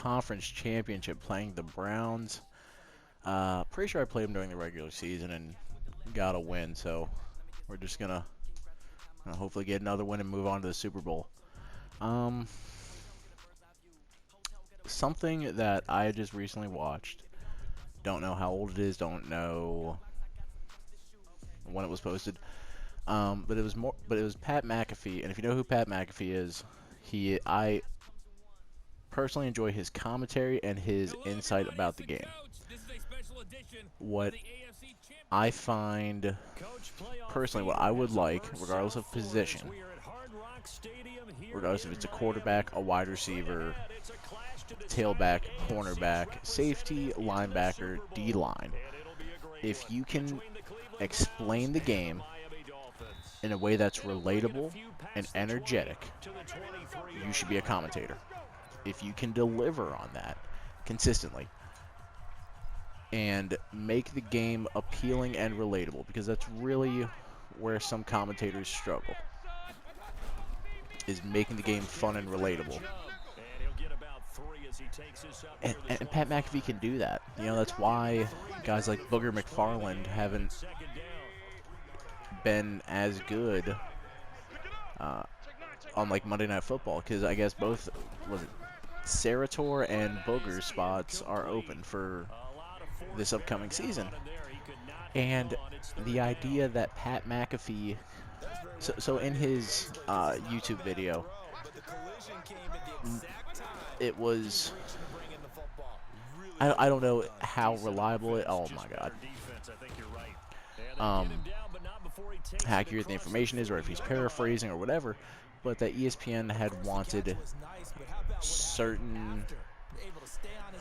Conference championship playing the Browns. Pretty sure I played them during the regular season and got a win, so we're just gonna hopefully get another win and move on to the Super Bowl. Um, Something that I just recently watched. Don't know how old it is. Don't know when it was posted. But it was Pat McAfee, and if you know who Pat McAfee is, I personally enjoy his commentary and his insight about the game. What I find personally, what I would like, regardless of position, regardless if it's a quarterback, a wide receiver, tailback, cornerback, safety, linebacker, D-line, if you can explain the game in a way that's relatable and energetic, you should be a commentator. If you can deliver on that consistently and make the game appealing and relatable, because that's really where some commentators struggle, is making the game fun and relatable. And Pat McAfee can do that. You know, that's why guys like Booger McFarland haven't been as good on like Monday Night Football, because I guess both Sarator and Booger's spots are open for this upcoming season. And the idea that Pat McAfee, so in his YouTube video, it was, I don't know how reliable it, oh my god, how accurate the information is, or if he's paraphrasing or whatever, but that ESPN had wanted certain,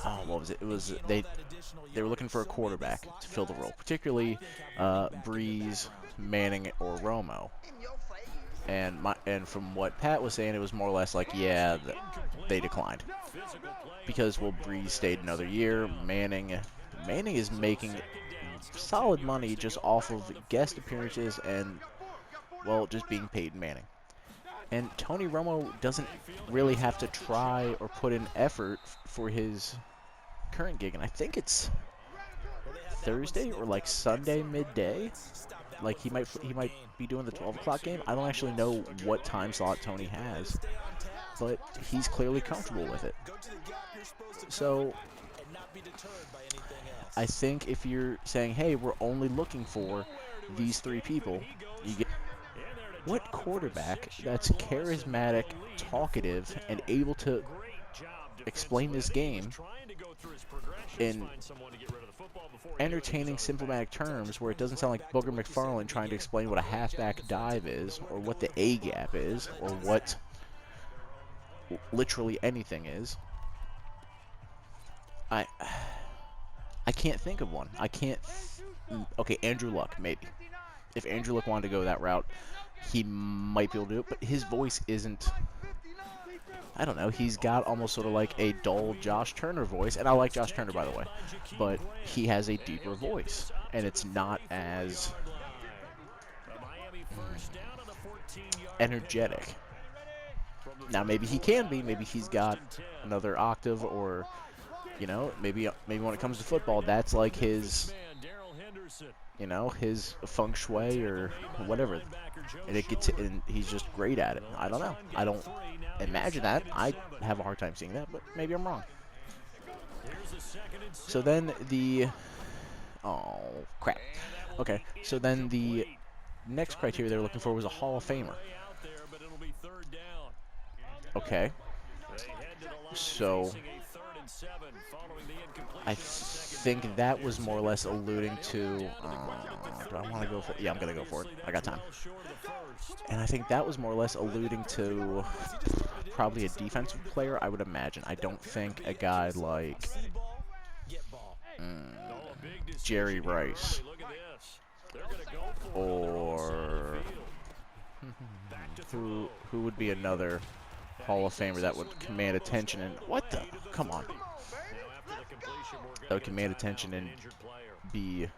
what was it? It was they were looking for a quarterback to fill the role, particularly Breeze, Manning, or Romo. And from what Pat was saying, it was more or less like, yeah, they declined because, well, Breeze stayed another year. Manning is making solid money just off of guest appearances and, well, just being paid Manning. And Tony Romo doesn't really have to try or put in effort for his current gig, and I think it's Thursday or like Sunday midday. Like he might be doing the 12 o'clock game. I don't actually know what time slot Tony has, but he's clearly comfortable with it. So I think if you're saying, hey, we're only looking for these three people, you get what quarterback that's charismatic, talkative, and able to explain this game in entertaining, symptomatic terms where it doesn't sound like Booger McFarland trying to explain what a halfback dive is, or what the A-gap is, or what literally anything is. I can't think of one. Okay, Andrew Luck, maybe. If Andrew Luck wanted to go that route, he might be able to do it, but his voice isn't, I don't know, he's got almost sort of like a dull Josh Turner voice, and I like Josh Turner, by the way, but he has a deeper voice, and it's not as energetic. Now, maybe he can be, maybe he's got another octave, or, you know, maybe when it comes to football, that's like his, you know, his feng shui or whatever, and he's just great at it. I don't know. I don't imagine that. I have a hard time seeing that, but maybe I'm wrong. So then oh crap. Okay, so then the next criteria they were looking for was a Hall of Famer. Okay. So I think that was more or less alluding to, do I want to go for it? Yeah, I'm going to go for it. I got time. And I think that was more or less alluding to probably a defensive player, I would imagine. I don't think a guy like Jerry Rice or who would be another Hall of Famer that would command attention and come on. That would command attention and be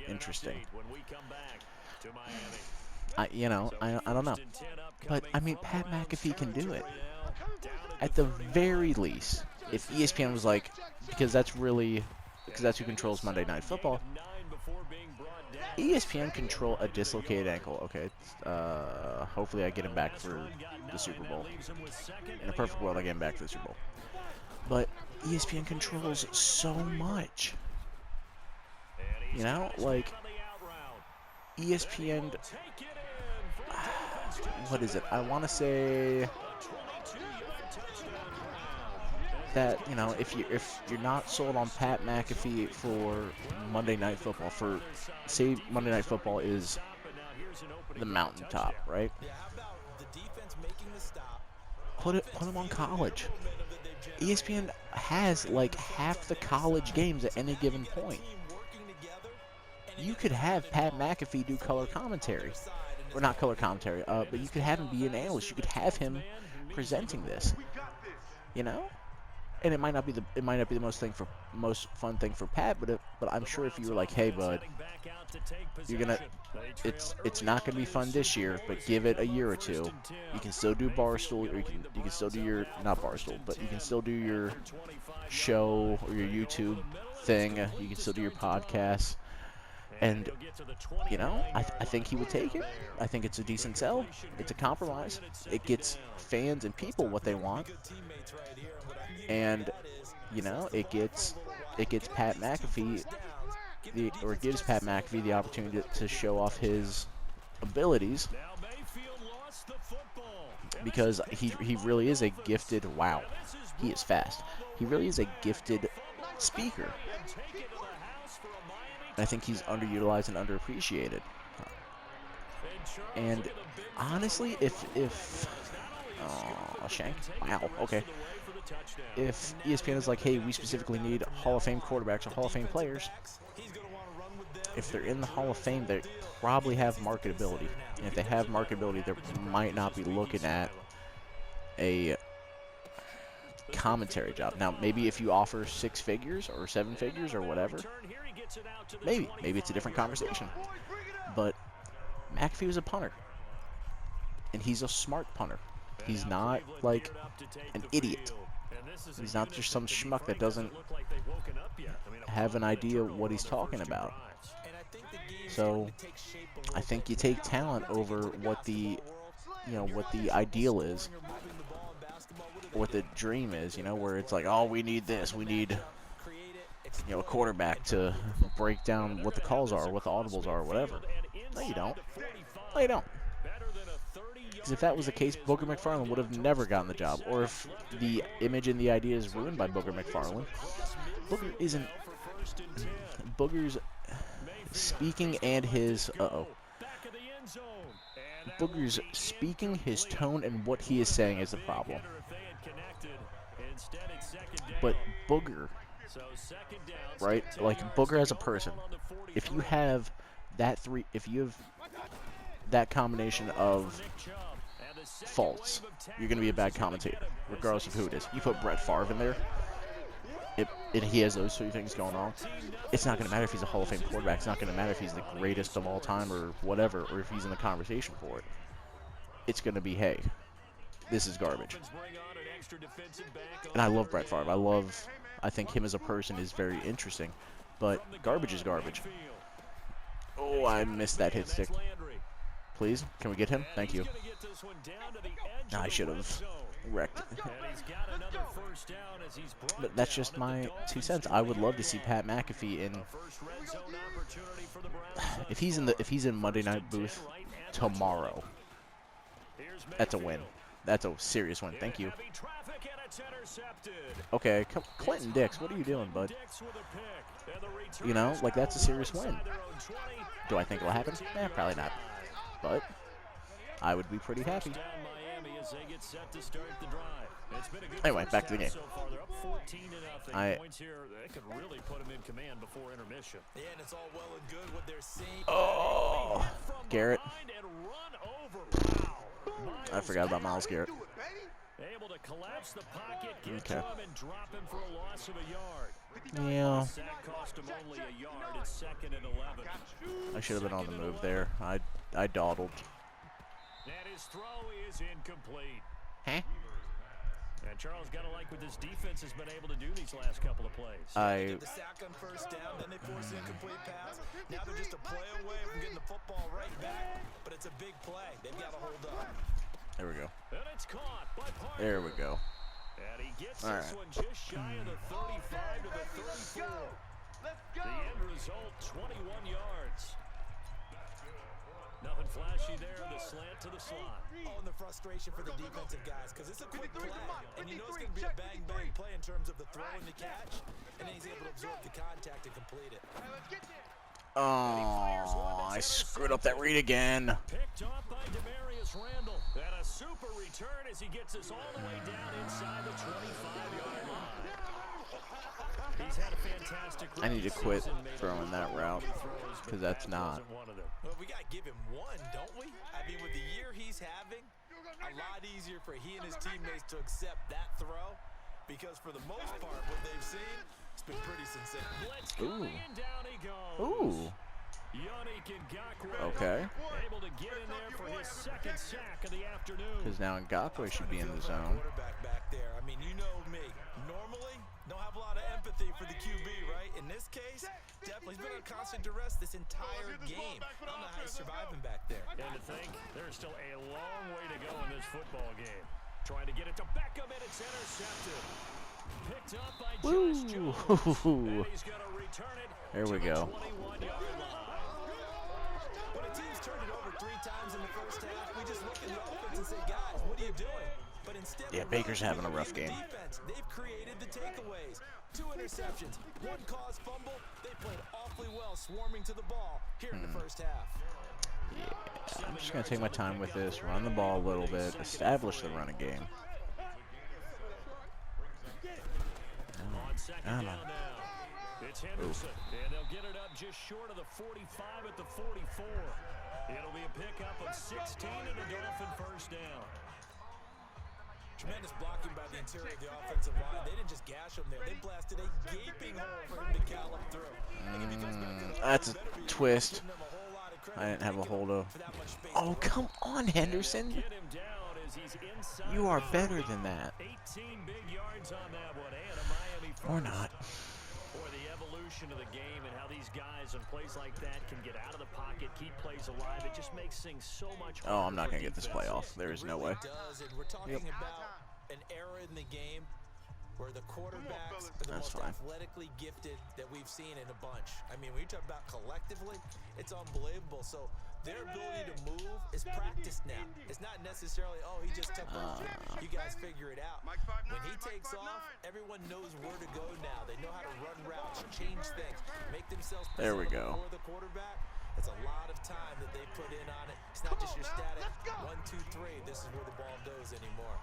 interesting. I don't know. But, I mean, Pat McAfee can do it. At the very least, if ESPN was like, because that's who controls Monday Night Football, ESPN control a dislocated ankle. Okay, hopefully I get him back for the Super Bowl. In a perfect world, I get him back for the Super Bowl. But ESPN controls so much. You know, like, ESPN, what is it? I want to say that, you know, if you're not sold on Pat McAfee for Monday Night Football, say Monday Night Football is the mountaintop, right? Put him on college. ESPN has like half the college games at any given point. You could have Pat McAfee do color commentary, or not color commentary, but you could have him be an analyst. You could have him presenting this, you know. And it might not be the most fun thing for Pat, but I'm sure if you were like, hey bud, it's not gonna be fun this year, but give it a year or two, you can still do Barstool, or you can still do your, not Barstool, but you can still do your show or your YouTube thing. You can still do your podcast. And, you know, I think he would take it. I think it's a decent sell. It's a compromise. It gets fans and people what they want. And, you know, it gives Pat McAfee the opportunity to show off his abilities, because he really is a gifted, wow, he is fast. He really is a gifted speaker. I think he's underutilized and underappreciated. And honestly, if Shank, wow, okay. If ESPN is like, hey, we specifically need Hall of Fame quarterbacks or Hall of Fame players, if they're in the Hall of Fame, they probably have marketability. And if they have marketability, they might not be looking at a commentary job. Now, maybe if you offer 6 figures or 7 figures or whatever, maybe it's a different conversation. But McAfee was a punter, and he's a smart punter. He's not like an idiot. He's not just some schmuck that doesn't have an idea what he's talking about. So I think you take talent over what the ideal is, or what the dream is, where it's like, oh, we need this, we need a quarterback to break down what the calls are, what the audibles are, or whatever. No, you don't. No, you don't. Because if that was the case, Booger McFarland would have never gotten the job. Or if the image and the idea is ruined by Booger McFarland, Booger's speaking and his Booger's speaking, his tone, and what he is saying is the problem. But Booger, right? Like Booger as a person, if you have that combination of faults, you're going to be a bad commentator, regardless of who it is. You put Brett Favre in there, he has those 3 things going on. It's not going to matter if he's a Hall of Fame quarterback. It's not going to matter if he's the greatest of all time or whatever, or if he's in the conversation for it. It's going to be, hey, this is garbage. And I love Brett Favre. I think him as a person is very interesting, but garbage is garbage. Oh, I missed that hit stick. Please, can we get him? Thank you. I should have wrecked it. But that's just my 2 cents. I would love to see Pat McAfee in. If he's in Monday Night Booth tomorrow, that's a win. That's a serious win. Thank you. Okay, Clinton Dix, what are you doing, bud? That's a serious win. Do I think it'll happen? Probably not. But I would be pretty happy. Anyway, back to the game. Oh, Garrett. I forgot about Myles Garrett. Okay. Yeah. I should have been on the move there. I dawdled. And his throw is incomplete. Huh? And Charles got to like what this defense has been able to do these last couple of plays. They get the sack on first down, then they force an incomplete pass. Now they're just a play away from getting the football right back, but it's a big play. They've got to hold up. There we go. And it's caught by Parker. There we go. And he gets All this right. one just shy of the 35 to the 34. The end result, 21 yards. Nothing flashy there, the slant to the slot. Oh, and the frustration for the defensive guys, because it's a quick play, and you know it's going to be a bang-bang play in terms of the throw and the catch, and then he's able to absorb the contact and complete it. Oh, I screwed up that read again. Picked off by Demarius Randall. And a super return as he gets us all the way down inside the 25-yard line. He's had a fantastic I need to quit throwing that route because that's not. Well, we got to give him one, don't we? I mean, with the year he's having, a lot easier for he and his teammates to accept that throw because for the most part, what they've seen, it's been pretty sensational. Ooh. Down he goes. Ooh. Okay. Able to get in there for his second sack of the afternoon. Because now Ngakoue should be in the zone. Quarterback back there. I mean, you know me. Normally, don't have a lot of empathy for the QB, right? In this case, definitely he's been under constant duress this entire game. I don't know how he's surviving back there. And to think, there's still a long way to go in this football game. Trying to get it to Beckham, and it's intercepted. Picked up by Josh Jones. And he's going to return it. There we go. 21-yard line. When a team's turned it over 3 times in the first half, we just look at the offense and say, guys, what are you doing? But instead, Yeah, Baker's having a rough game. Defense, they've created the takeaways. 2 interceptions, 1 caused fumble. They played awfully well swarming to the ball here in the first half. Yeah, I'm just going to take my time with this, run the ball a little bit, establish the running game. Down now. It's Henderson, and they'll get it up just short of the 45 at the 44. It'll be a pickup of 16 and a Dolphin first down. Tremendous blocking by the interior of the offensive line. They didn't just gash him there. They blasted a gaping hole for him to gallop through. That's a twist. I didn't have a hold of. Oh, come on, Henderson. You are better than that. 18 big yards on that one, and a Miami first. Or not. Or the evolution of the game and how these guys in plays like that can get out of the pocket, keep plays alive. It just makes things so much harder. Oh, I'm not going to get this play off. There is no way. Does, and we're talking about an era in the game where the quarterbacks are the most athletically gifted that we've seen in a bunch. I mean, when you talk about collectively, it's unbelievable. So their ability to move is practiced now. It's not necessarily, oh, he just took over. You guys figure it out. When he takes off, everyone knows where to go now. They know how to run routes, change things, make themselves there we go. For the quarterback. It's a lot of time that they put in on it. It's not just your static 1, 2, 3. This is where the ball goes anymore.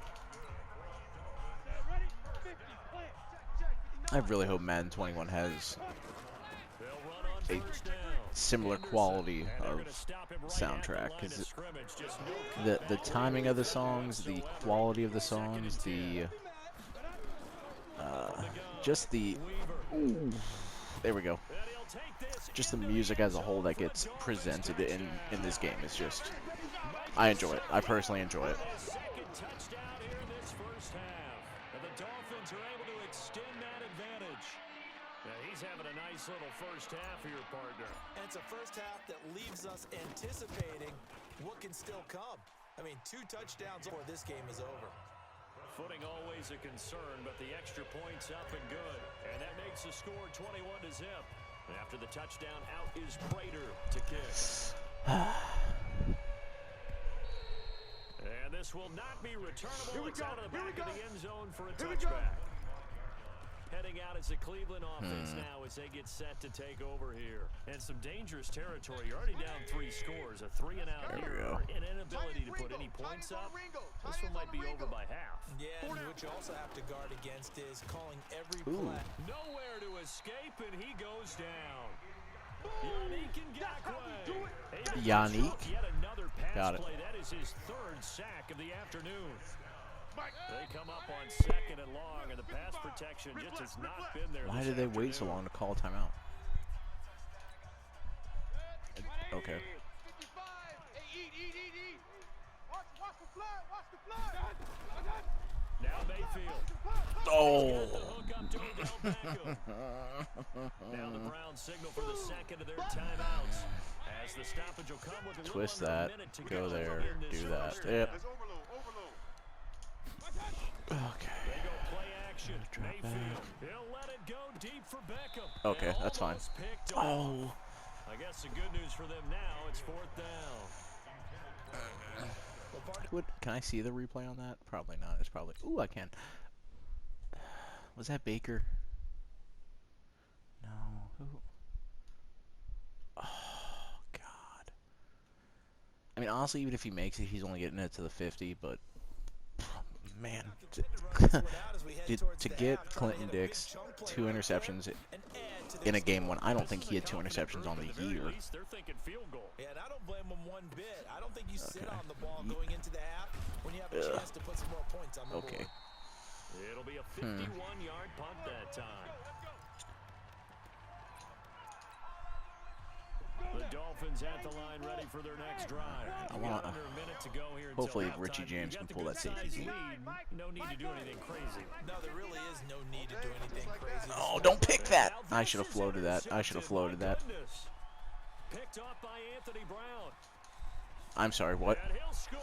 I really hope Madden 21 has a similar quality of soundtrack, because the timing of the songs, the quality of the songs, the just the there we go. Just the music as a whole that gets presented in this game is just, I enjoy it. I personally enjoy it. Having a nice little first half for your partner. And it's a first half that leaves us anticipating what can still come. I mean, 2 touchdowns before this game is over. Footing always a concern, but the extra point's up and good. And that makes the score 21-0. And after the touchdown, out is Prater to kick. And this will not be returnable. It's out of the back of the end zone for a touchback. Heading out as the Cleveland offense now as they get set to take over here. And some dangerous territory. You're already down 3 scores. A 3-and-out here. An inability to put any points up. This one might be over by half. Yeah, and what you also have to guard against is calling every play. Nowhere to escape, and he goes down. Yannick Ngakoue. Yannick. Yet another pass Got it. play. That is his 3rd sack of the afternoon. They come up on 2nd and long, and the pass protection just has not been there. Why did they wait so long to call a timeout? Okay. Now Mayfield. Oh. Now the Browns signal for the second of their timeouts. As the stoppage will come with a Twist little under that. a minute to Go go there. in this Do that. first Yep. half. Okay. They go play action. Mayfield. He'll let it go deep for Beckham. Okay, that's fine. Picked Oh. off. I guess the good news for them now, it's fourth down. Can I see the replay on that? Probably not. It's probably. Ooh, I can. Was that Baker? No. Who? Oh, God. I mean, honestly, even if he makes it, he's only getting it to the 50, but man, to get Clinton Dix 2 interceptions in a game when I don't think he had 2 interceptions on the year. They're thinking field goal. Yeah, and I don't blame them one bit. I don't think you sit on the ball going into the half when you have a chance to put some more points on the board. It'll be a 51-yard punt that time. The Dolphins at the line ready for their next drive. Under a minute to go here. Hopefully Richie James can pull that safety. No need to do anything crazy. No, there really is no need to do anything crazy. Oh, don't pick that! I should have floated that. I should have floated that. Picked off by Anthony Brown. I'm sorry, what? And he'll score.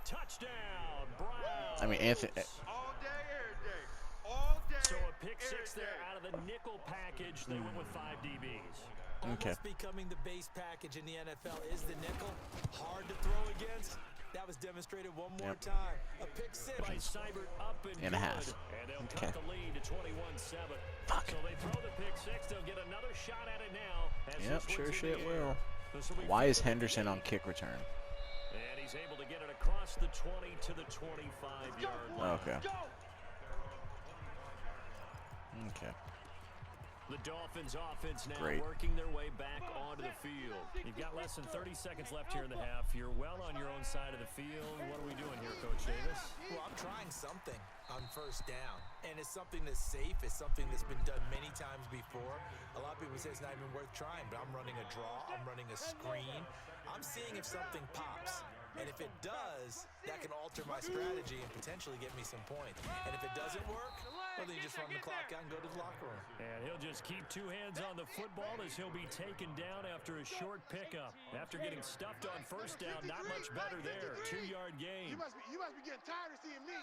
Touchdown, Brown. I mean, Anthony. All day, every day. All day. So a pick six there out of the nickel package. They went with 5 DBs. Okay. Almost becoming the base package in the NFL is the nickel. Hard to throw against. That was demonstrated one more time. A pick six. By Seibert up and a half. And they'll cut the lead to 21-7. Fuck. So they throw the pick six. They'll get another shot at it now. Yep, sure shit will. Why is Henderson on kick return? And he's able to get it across the 20 to the 25-yard line. Okay. Okay. The Dolphins offense now Great. working their way back onto the field. You've got less than 30 seconds left here in the half. You're well on your own side of the field. What are we doing here, Coach Davis? Well, I'm trying something on first down. And it's something that's safe. It's something that's been done many times before. A lot of people say it's not even worth trying, but I'm running a draw. I'm running a screen. I'm seeing if something pops. And if it does, that can alter my strategy and potentially get me some points. And if it doesn't work, well, then you just run the clock out and go to the locker room. And he'll just keep 2 hands on the football as he'll be taken down after a short pickup. After getting stuffed on first down, not much better there. 2-yard gain. You must be getting tired of seeing me.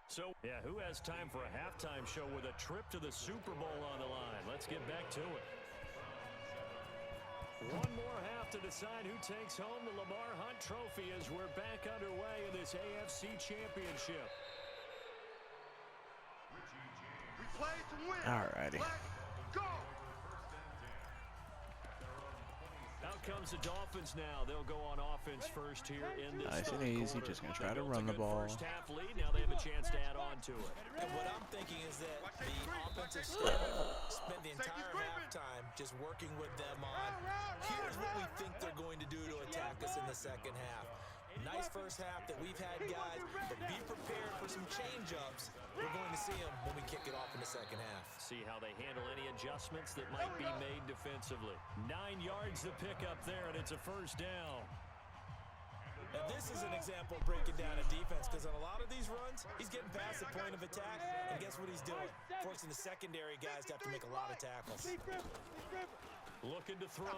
So, yeah, who has time for a halftime show with a trip to the Super Bowl on the line? Let's get back to it. One more half to decide who takes home the Lamar Hunt Trophy as we're back underway in this AFC Championship. We play to win. Alrighty. Let's go. Out comes the Dolphins now. They'll go on offense first here in this Nice and easy. Just gonna try to run the ball. First half lead. Now they have a chance to add on to it. And what I'm thinking is that the offensive staff spent the entire halftime just working with them on, here's what we think they're going to do to attack us in the second half. Nice first half that we've had, guys, but be prepared for some change-ups. We're going to see them when we kick it off in the second half. See how they handle any adjustments that might be made defensively. 9 yards to pick up there, and it's a first down. And this is an example of breaking down a defense, because on a lot of these runs, he's getting past the point of attack, and guess what he's doing? Forcing the secondary guys to have to make a lot of tackles. Looking to throw.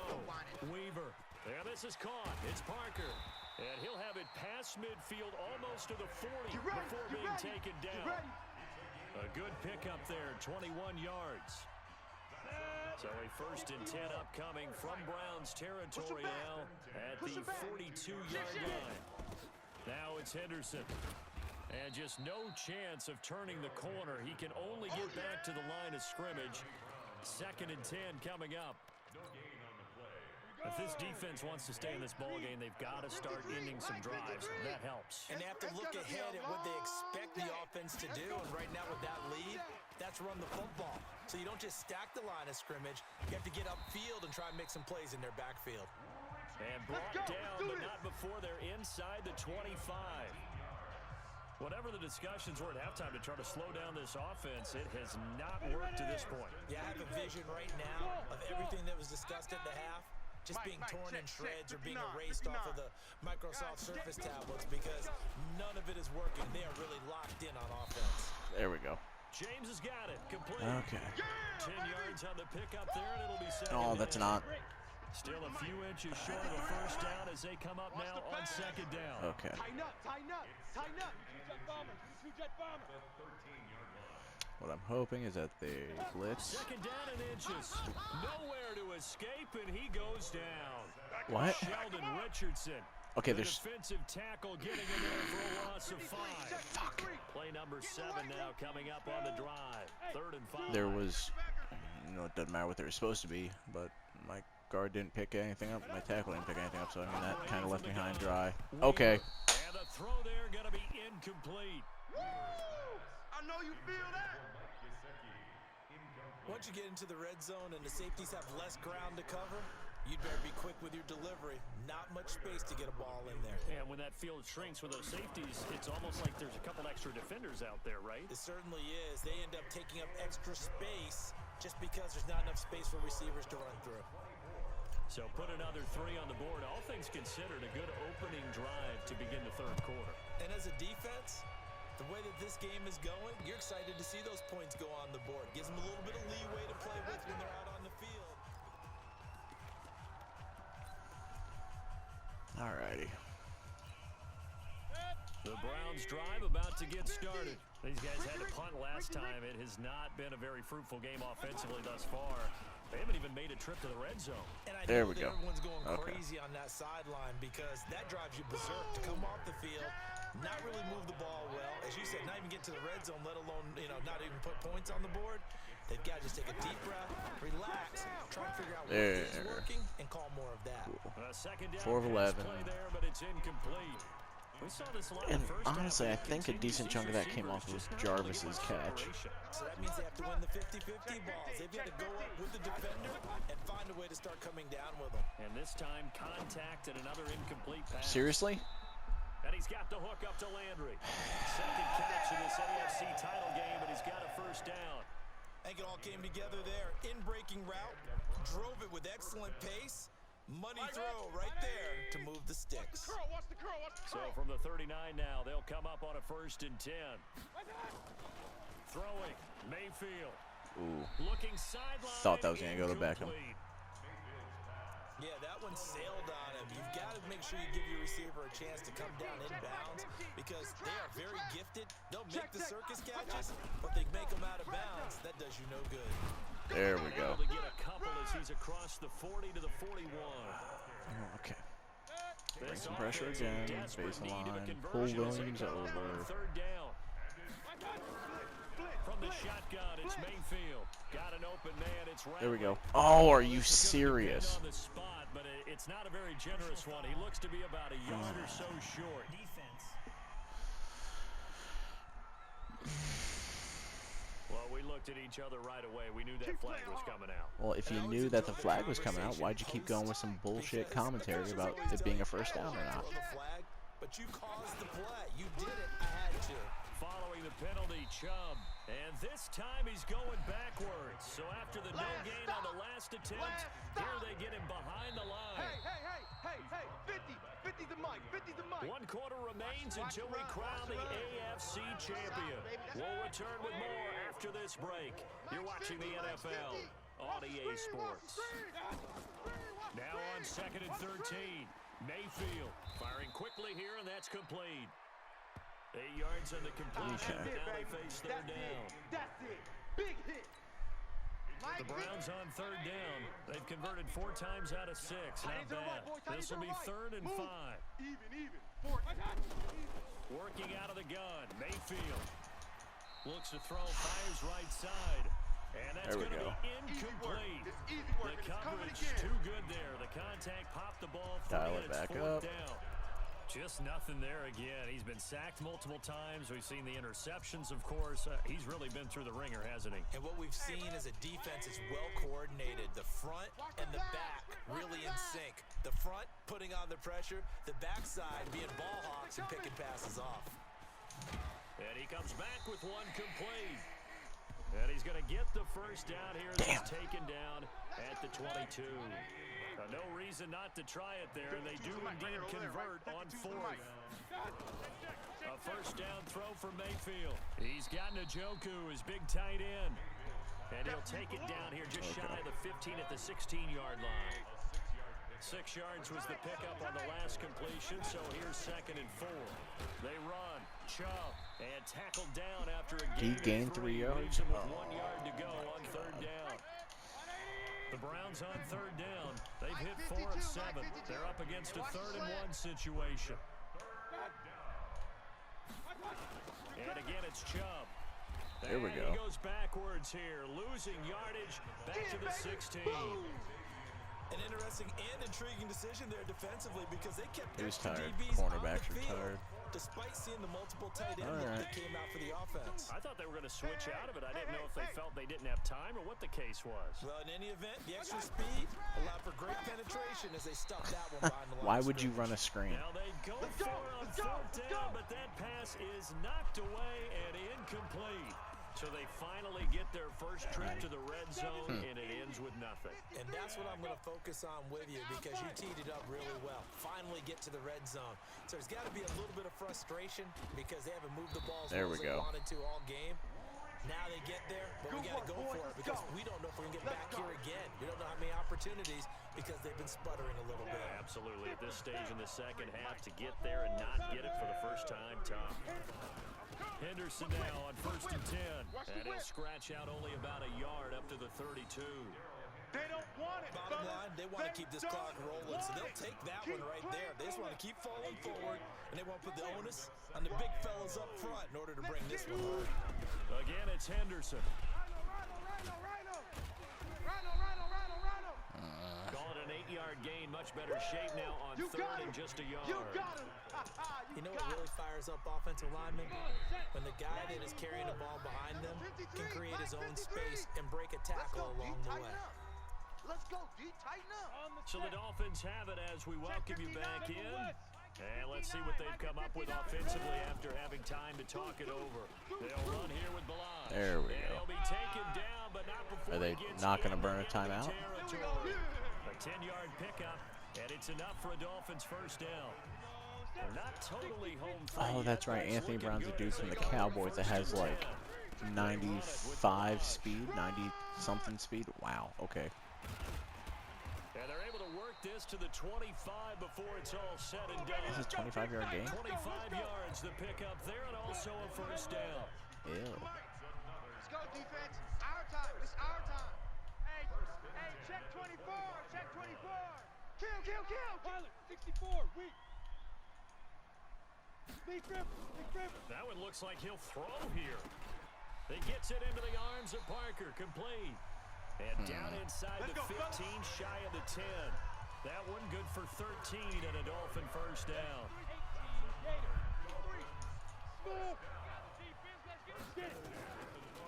Weaver. And this is caught. It's Parker. And he'll have it past midfield almost to the 40 before being taken down. A good pickup there, 21 yards. So a 1st and 10 upcoming from Browns territory now at the 42-yard line. Now it's Henderson. And just no chance of turning the corner. He can only get back to the line of scrimmage. 2nd and 10 coming up. If this defense wants to stay in this ballgame, they've got to start ending some drives. That helps. And they have to look ahead at what they expect the offense to do. And right now with that lead, that's run the football. So you don't just stack the line of scrimmage. You have to get upfield and try and make some plays in their backfield. And brought down, but not before they're inside the 25. Whatever the discussions were at halftime to try to slow down this offense, it has not worked to this point. Yeah, I have a vision right now of everything that was discussed at the half. just being torn in shreds or being erased off of the Microsoft Surface tablets because none of it is working. They are really locked in on offense. There we go. James has got it. Complete. Okay. 10 yards on the pickup there, and it'll be second. Oh, that's not. Still a few inches short of a first down as they come up now on second down. Okay. Tighten up, tighten up, tighten up. Two-jet bomber, two-jet bomber. What I'm hoping is that they blitz. Second down and inches. Nowhere to escape, and he goes down. What? Sheldon Richardson. Okay, the there's. defensive tackle getting in there for a loss of 5. Fuck. Play number 7 now coming up on the drive. 3rd and 5. There was. You know, it doesn't matter what they were supposed to be, but my guard didn't pick anything up. My tackle didn't pick anything up, so I mean that kind of left me high and dry. Okay. And the throw there going to be incomplete. I know you feel that. Once you get into the red zone and the safeties have less ground to cover, you'd better be quick with your delivery. Not much space to get a ball in there. And when that field shrinks with those safeties, it's almost like there's a couple extra defenders out there, right? It certainly is. They end up taking up extra space just because there's not enough space for receivers to run through. So put another 3 on the board. All things considered, a good opening drive to begin the 3rd quarter. And as a defense, the way that this game is going, you're excited to see those points go on the board. Gives them a little bit of leeway to play with when they're out on the field. Alrighty. The Browns drive about to get started. These guys had to punt last time. It has not been a very fruitful game offensively thus far. They haven't even made a trip to the red zone. And I There know we that go. everyone's going crazy on that sideline because that drives you berserk to come off the field, not really move the ball well. As you said, not even get to the red zone, let alone, not even put points on the board. They've got to just take a deep breath, relax, try and figure out what is working, and call more of that. Second down 4 of 11. play there, but it's incomplete. We saw this a lot And the first honestly, I half. think a decent chunk of that came off of Jarvis's catch. So that means they have to win the 50-50 balls. They've got to go up with the defender and find a way to start coming down with them. And this time, contact and another incomplete pass. Seriously? And he's got the hook up to Landry. Second catch in this AFC title game, and he's got a first down. I think it all came together there. In-breaking route, drove it with excellent pace. Money throw right there to move the sticks. Watch the curl, watch the So curl. from the 39 now, they'll come up on a 1st and 10. Throwing, Mayfield. Ooh. Looking sideline. Thought that was going to go to Beckham. incomplete. Yeah, that one sailed on him. You've got to make sure you give your receiver a chance to come down inbounds because they are very gifted. They'll make the circus catches, but they make them out of bounds. That does you no good. There we go. Able to get a couple as he's across the 40 to the 41. Okay. Bring This some pressure offense again. in desperate Base the need of a line. Pull conversion as they Williams come up on over. 3rd down. From the shotgun, it's Mayfield. Got an open man. It's There we go. Rattler. Oh, are you This is gonna depend serious? on the spot, but it's not a very generous one. He looks to be about a yard or so short. Defense. Well, we looked at each other right away. We knew that flag was coming out. Well, if you knew that the flag was coming out, why'd you keep going with some bullshit commentary about it being a first down or not? But you caused the play. You did it. I had to. Following the penalty, Chubb. And this time he's going backwards. So after the no gain on the last attempt, here they get him behind the line. Hey, 50 the mic, 50 the mic. 1 quarter remains until we crown the AFC champion. We'll return with more after this break. You're watching the NFL on EA Sports. Now on 2nd and 13. Mayfield firing quickly here, and that's complete. 8 yards on the completion. Okay. Now they face 3rd down. That's it. Big hit. The Browns on 3rd down. They've converted 4 times out of 6. Not bad. This will be 3rd and 5. Even. Working out of the gun. Mayfield looks to throw, fires right side. And that's There we going to go. be incomplete. It's easy work. The It's coming coverage again. too good there. The contact popped the ball free. Dial it and it's back 4th up. down. Just nothing there again. He's been sacked multiple times. We've seen the interceptions, of course. He's really been through the ringer, hasn't he? And what we've seen is a defense is well coordinated. The front and the back really in sync. The front putting on the pressure, the backside being ball hawks and picking passes off. And he comes back with 1 complete. And he's going to get the first down here. That's taken down at the 22. No reason not to try it there. They do indeed convert on fourth. A first down throw for Mayfield. He's got Njoku, his big tight end. And he'll take it down here just shy of the 15 at the 16-yard line. 6 yards was the pickup on the last completion, so here's 2nd and 4. They run. Chubb, and tackled down after a gain. He gained 3 yards. With 1 yard to go on 3rd down. The Browns on 3rd down. They've hit 4 of 7. They're up against a 3rd and 1 situation. And again, it's Chubb. There we go. He goes backwards here, losing yardage back to the 16. An interesting and intriguing decision there defensively because they kept He was extra tired. DBs on the Cornerbacks are field, tired. despite seeing the multiple tight ends that came out for the offense. I thought they were going to switch out of it. I didn't know if they felt they didn't have time or what the case was. Well, in any event, the extra speed allowed for great penetration as they stuffed that one behind the line. Why would you run a screen? Now they go for it on 4th down, but that pass is knocked away and incomplete. So they finally get their first trip to the red zone, and it ends with nothing. And that's what I'm going to focus on with you because you teed it up really well. Finally get to the red zone. So there's got to be a little bit of frustration because they haven't moved the ball as well as they wanted to all game. Now they get there, but we got to go for it because we don't know if we're going to get back here again. We don't know how many opportunities because they've been sputtering a little bit. Absolutely. At this stage in the second half, to get there and not get it for the first time, tough. Henderson now on 1st and 10. And he'll scratch out only about a yard up to the 32. They don't want it. Bottom line, they want to keep this clock rolling, so they'll take that one right there. They just want to keep falling forward, and they want to put the onus on the big fellas up front in order to bring this one home. Again, it's Henderson. Call it an 8-yard gain. Much better shape now on 3rd and just a yard. You got him. You know what really fires up offensive linemen? When the guy that is carrying the ball behind them can create his own space and break a tackle along the way. Let's go, D. Tighten up. So the Dolphins have it as we welcome you back in. And let's see what they've come up with offensively after having time to talk it over. They'll run here with Balaj. There we go. He'll be taken down, but not before Are they not going to burn a timeout? A 10-yard pickup, and it's enough for a Dolphins first down. They're not totally home free. Oh, that's right. Anthony Brown's a dude from the Cowboys that has like 95 speed, 90-something speed. Wow, okay. And they're able to work this to the 25 before it's all said and done. This is a 25-yard gain? 25 yards, the pickup there, and also a first down. Ew. Let's go, defense. Our time. It's our time. Hey, check 24. Check 24. Kill. Pilot, 64. Weak. Big grip. That one looks like he'll throw here. He gets it into the arms of Parker, complete. And down inside the 15, shy of the 10. That one good for 13 and a Dolphin first down.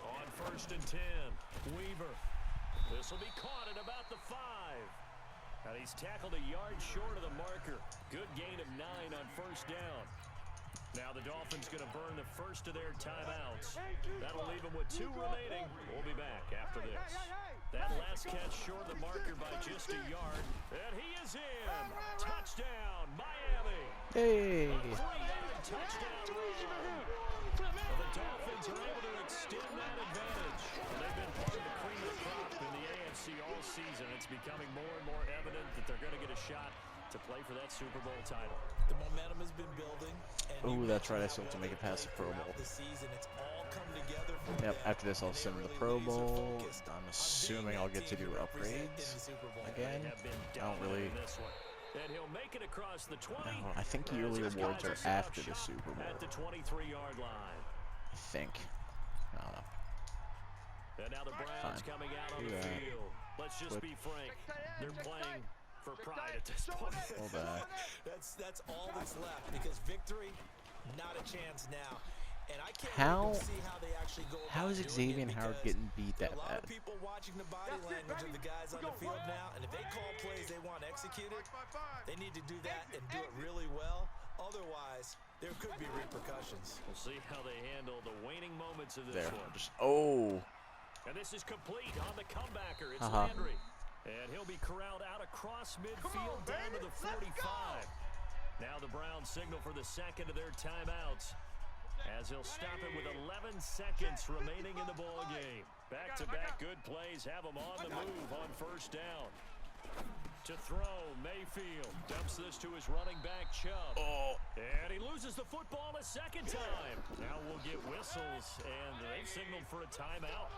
On 1st and 10, Weaver. This will be caught at about the 5. And he's tackled a yard short of the marker. Good gain of 9 on first down. Now the Dolphins going to burn the first of their timeouts. That'll leave them with 2 remaining. We'll be back after this. That last catch short of the marker by just a yard. And he is in. Touchdown, Miami. Hey. A 3-yard touchdown run. The Dolphins are able to extend that advantage. They've been part of the cream of the crop in the AFC all season. It's becoming more and more evident that they're going to get a shot to play for that Super Bowl title. The momentum has been building. Oh, that's right. I still have to make it past the Pro Bowl. The season, it's all come together for Yep, them. after this I'll send them the Pro Bowl. I'm assuming I'll get to do upgrades again. I don't really... And he'll make it across the 20. No, I think yearly awards are after the Super Bowl. At the 23-yard line. I think. I don't know. And now the Browns coming out on the field. Let's just be frank. They're playing for pride at this point. Hold back. That's all that's left because victory, not a chance now. And I can't How see how they actually go how is about doing Xavier it Howard because getting beat that a lot bad? of people watching the body language of the guys on the field now, and if they call plays they want executed, they need to do that and do it really well. Otherwise, there could be repercussions. We'll see how they handle the waning moments of this There. one. Just, oh. And this is complete on the comebacker. It's Landry. And he'll be corralled out across midfield down to the 45. Now the Browns signal for the second of their timeouts, as he'll stop it with 11 seconds remaining in the ball game. Back-to-back good plays have him on the move on first down. To throw, Mayfield dumps this to his running back, Chubb. And he loses the football a second time. Now we'll get whistles, and they've signaled for a timeout.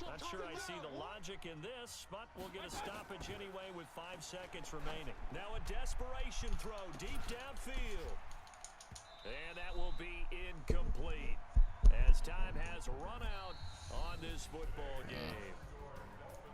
Not sure I see the logic in this, but we'll get a stoppage anyway with 5 seconds remaining. Now a desperation throw deep downfield. And that will be incomplete, as time has run out on this football game.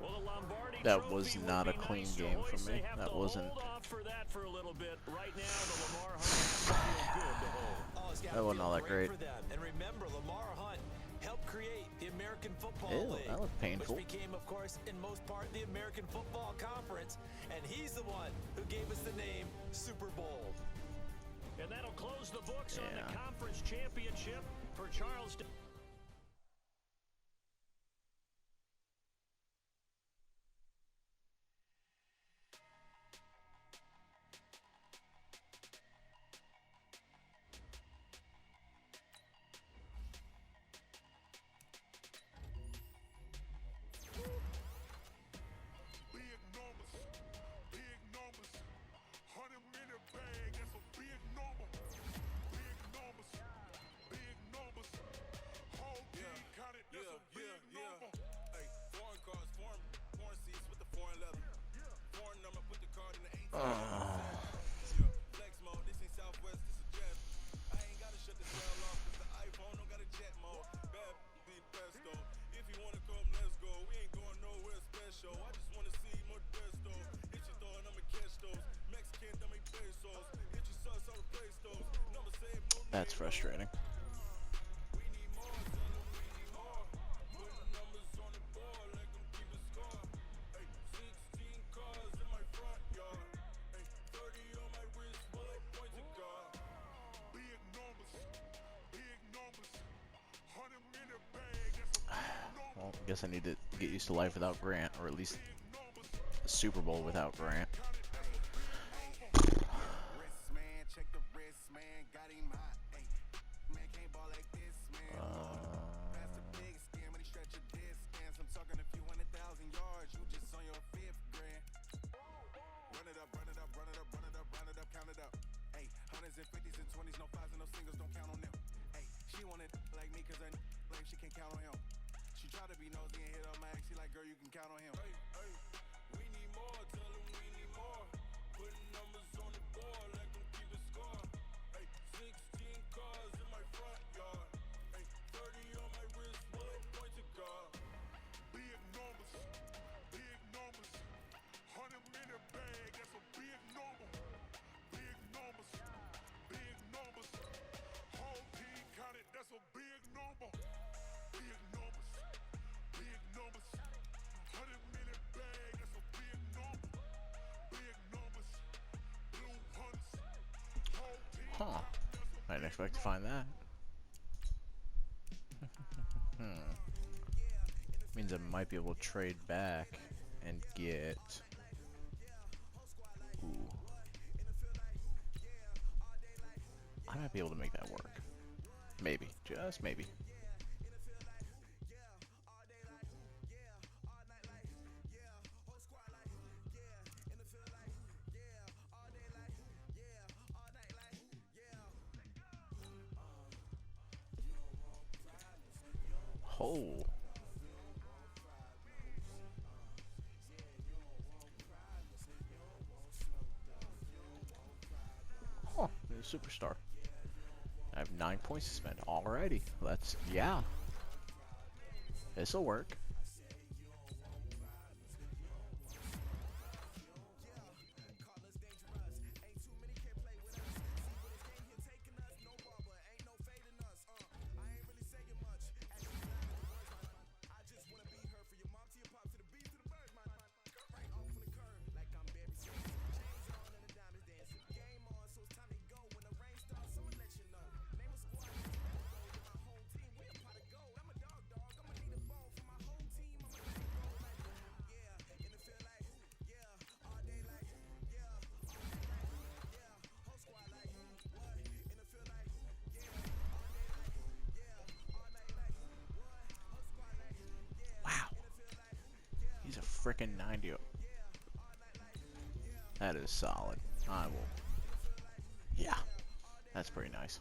Well, the Lombardi That was not a clean game for me. That wasn't. Hold off for that for a little bit. Right now, the Lamar Hunt feels good to hold. That wasn't all that great. For them. And remember, Lamar Hunt helped create the American Football League, that looked painful. which became, of course, in most part, the American Football Conference. And he's the one who gave us the name Super Bowl. And that'll close the books on the conference championship for Charleston. That's frustrating. Well, I guess I need to get used to life without Grant, or at least the Super Bowl without Grant. Huh. I didn't expect to find that. Means I might be able to trade back and get... Ooh. I might be able to make that work. Maybe. Just maybe. Oh. Huh, new superstar. I have 9 points to spend. Alrighty, let's, yeah. This'll work. freaking 90. That is solid. I will. Yeah, that's pretty nice.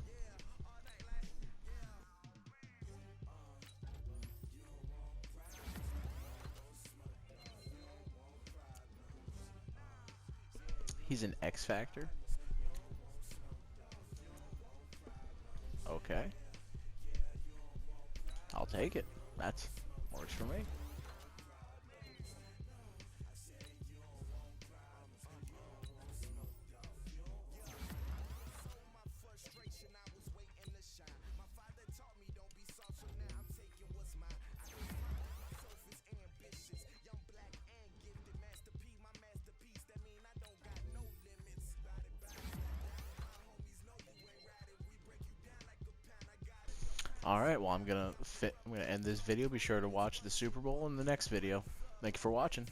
He's an X Factor. Okay. I'll take it. That's works for me. Alright, well, I'm gonna end this video. Be sure to watch the Super Bowl in the next video. Thank you for watching.